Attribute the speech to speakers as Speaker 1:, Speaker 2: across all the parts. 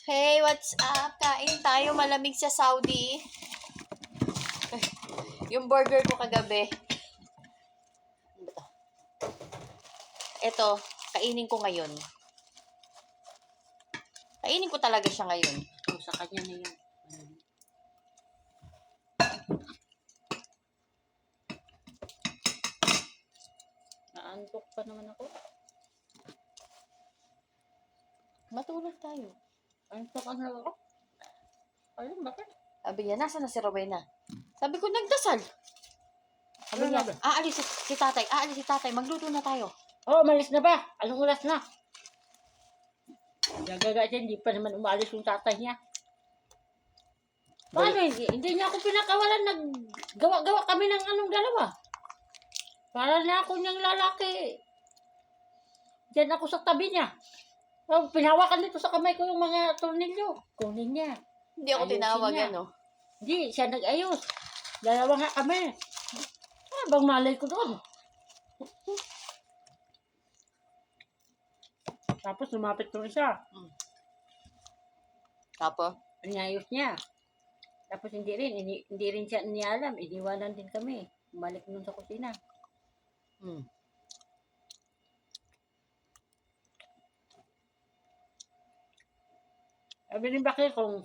Speaker 1: Hey, what's up? Kain tayo malamig sa Saudi. Yung burger ko kagabi. Ito, kainin ko ngayon. Kainin ko talaga siya ngayon.
Speaker 2: Oh, sa kanya na yan. Naantok pa naman ako.
Speaker 1: Matulog tayo.
Speaker 2: Antok ang ako. Ayun, bakit?
Speaker 1: Sabi niya, nasa na si Rowena? Sabi ko, nagdasal. Sabi niya, aalis si tatay, magluto na tayo.
Speaker 2: Oh, umalis na ba? Anong oras na? Gagaga siya, hindi pa naman umalis yung tatay niya. Paano hindi niya ako pinakawalan, naggawa-gawa kami ng anong dalawa. Para na ako niyang lalaki. Diyan ako sa tabi niya. Oh, pinahawakan dito sa kamay ko yung mga tornilyo. Kunin niya.
Speaker 1: Hindi ako
Speaker 2: Ayusin
Speaker 1: tinawag,
Speaker 2: niya.
Speaker 1: ano?
Speaker 2: Hindi, siya nag-ayos. Dalawa nga kami. Bang malay ko doon. Tapos lumapit ko isa.
Speaker 1: Tapos?
Speaker 2: Inayos niya. Tapos hindi rin siya nialam. Iniwanan din kami. Bumalik nun sa kusina. Sabi ni Bakit kung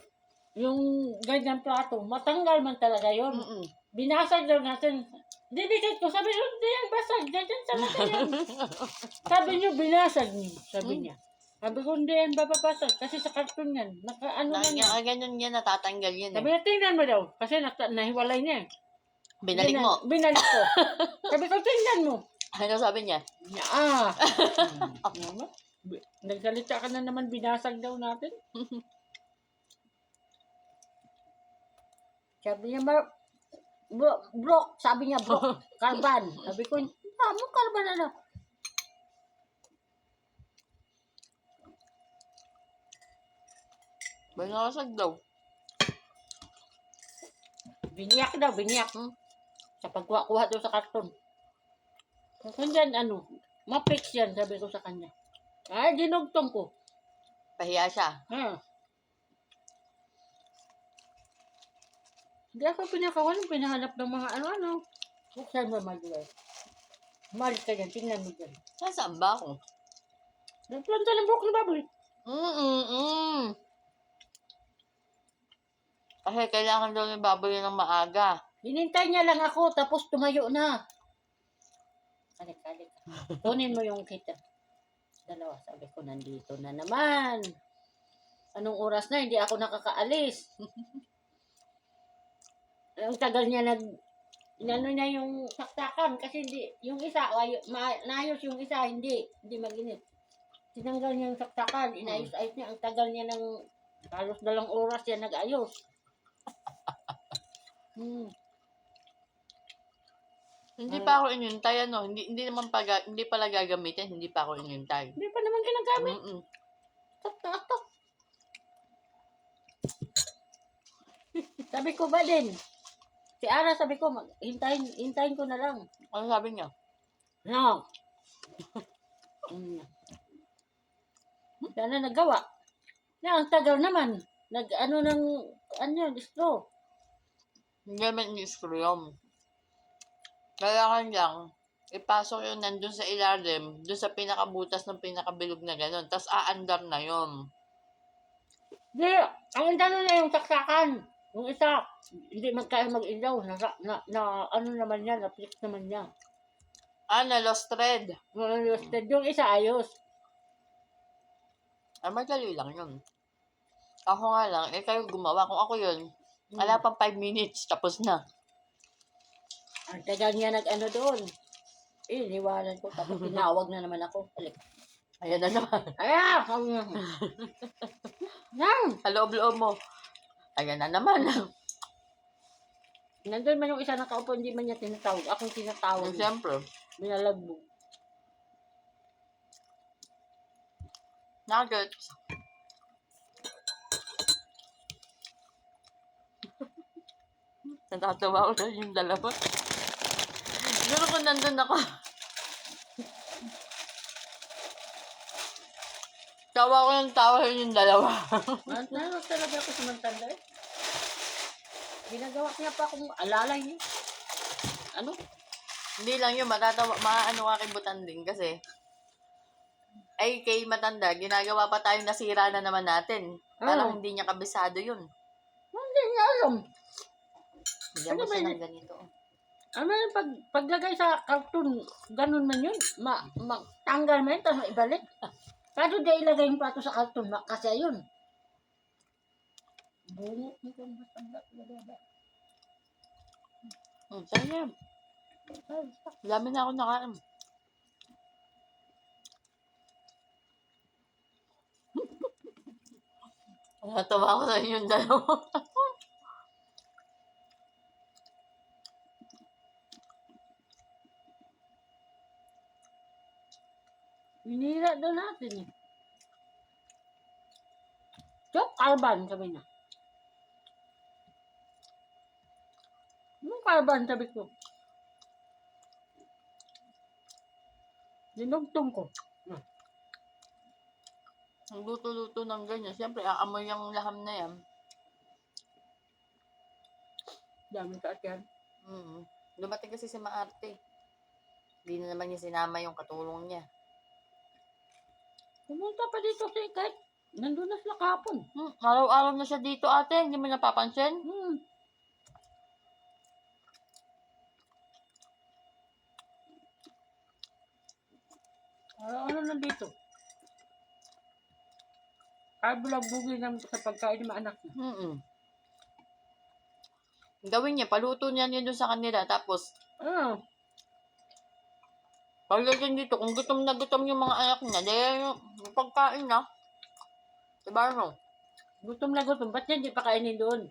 Speaker 2: yung ganyan plato, matanggal man talaga yun. Binasag daw natin. Didikit ko, sabi ko, hindi yan basag. Ganyan talaga yan. Sabi niyo, binasag niyo. Sabi niya. Sabi ko, hindi yan bababasag. Kasi sa karton yan. Naka-ano lang yan.
Speaker 1: Ganyan yan, natatanggal yan.
Speaker 2: Sabi niya, tingnan mo daw. Kasi nahiwalay niya.
Speaker 1: Binalik mo.
Speaker 2: Binalik ko. Sabi ko, tingnan mo.
Speaker 1: Ano sabi niya?
Speaker 2: Nagsalita ka na naman, binasag daw natin. Sabi niya, bro, sabi niya, bro, karban. Sabi ko, ano karban ano?
Speaker 1: Binasag daw.
Speaker 2: Biniyak daw, biniyak. Sa pagkuha-kuha daw sa karton. Kung dyan, mapix yan, sabi ko sa kanya. Ay, dinugtong ko.
Speaker 1: Pahiya siya.
Speaker 2: Hindi ako pinakawalan, pinahanap ng mga ano-ano. Buksan mo, Manuel. Malis ka dyan, tingnan mo dyan.
Speaker 1: Nasaan ba ako?
Speaker 2: Nagplanta ng buhok ng baboy.
Speaker 1: Kasi kailangan daw ng baboy ng maaga.
Speaker 2: Hinintay niya lang ako, tapos tumayo na. Kalik. Kunin mo yung kita. Dalawa, sabi ko, nandito na naman. Anong oras na, hindi ako nakakaalis. Ang tagal niya inano niya yung saksakan kasi hindi, yung isa, naayos yung isa, hindi maginit. Tinanggal niya yung saksakan, inayos-ayos niya, ang tagal niya ng halos 2 oras yan nag-ayos.
Speaker 1: Hindi pa ako inintay, ano? Hindi pala gagamitin, hindi pa ako inintay.
Speaker 2: Hindi pa naman ginagamit. Tatak. Sabi ko ba din? Si Ara, sabi ko, hintayin ko na lang.
Speaker 1: Ano sabi niya?
Speaker 2: No. Sana nagawa. Ang tagal naman. Distro.
Speaker 1: Hindi naman ni-screw yun. Kailangan lang, ipasok yung nandun sa ilalim, dun sa pinakabutas ng pinakabilog na gano'n. Tapos aandar na yun.
Speaker 2: Hindi, ang tanong na yung saksakan. Yung isa, hindi magkaya mag-ilaw. Ano naman yan, na-fix naman niya.
Speaker 1: Na-lost thread.
Speaker 2: Yung isa ayos.
Speaker 1: Madali lang yun. Ako nga lang, kayo gumawa. Kung ako yun, wala pang 5 minutes, tapos na.
Speaker 2: Ang tagal niya doon. Niwanan ko. Tapos tinawag na naman ako. Alik.
Speaker 1: Ayan na naman. Sa loob-loob mo. Ayan na naman.
Speaker 2: Nandun man yung isa nakaupo, hindi man niya tinatawag. Akong tinatawag.
Speaker 1: Siyempre.
Speaker 2: Binalagbog.
Speaker 1: Nuggets. Natatawa ko na yung dalawa. Siguro kung nandun ako. Tawa ko ng tawa yun yung dalawa.
Speaker 2: Nanos talaga ako sa Mantanda eh. Ginagawa niya pa akong alalay niya. Ano?
Speaker 1: Hindi lang yun, maano ka kay Butanding kasi ay kay Matanda, ginagawa pa tayong nasira na naman natin. Parang hindi niya kabisado yun.
Speaker 2: Hindi niya alam.
Speaker 1: Bigyan mo
Speaker 2: Ano ba
Speaker 1: siya
Speaker 2: yun?
Speaker 1: ng ganito.
Speaker 2: Ano yung paglagay sa cartoon, ganun man yun. Tanggal man yun, tapos ibalik. Kado di ilagay yung plato sa cartoon, kasi yun. Bungo nito ang Mantanda.
Speaker 1: Sa'yo. Dami na ako nakain. Natawa ko sa inyong dalawa.
Speaker 2: Binira daw natin eh. Chok, Alban, sabi niya. Anong Alban, sabi ko? Dinugtong ko.
Speaker 1: Ang luto-luto ng ganyan. Siyempre, aamoy yung laham na yan.
Speaker 2: Dami sa yan.
Speaker 1: Dumating kasi si Maarte. Hindi na naman niya sinama yung katulong niya.
Speaker 2: Pumunta pa dito si kahit nandun na sila kapon.
Speaker 1: Araw-araw na siya dito, ate. Hindi mo napapansin?
Speaker 2: Ano nandito? Ay, bulabugin naman sa pagkain ng mga anak niya.
Speaker 1: Gawin niya, paluto niya doon sa kanila. Tapos, pagdating dito, kung gutom na gutom yung mga anak niya, yung pagkain na. Diba no?
Speaker 2: Gutom na gutom. Ba't niya hindi pa kainin doon?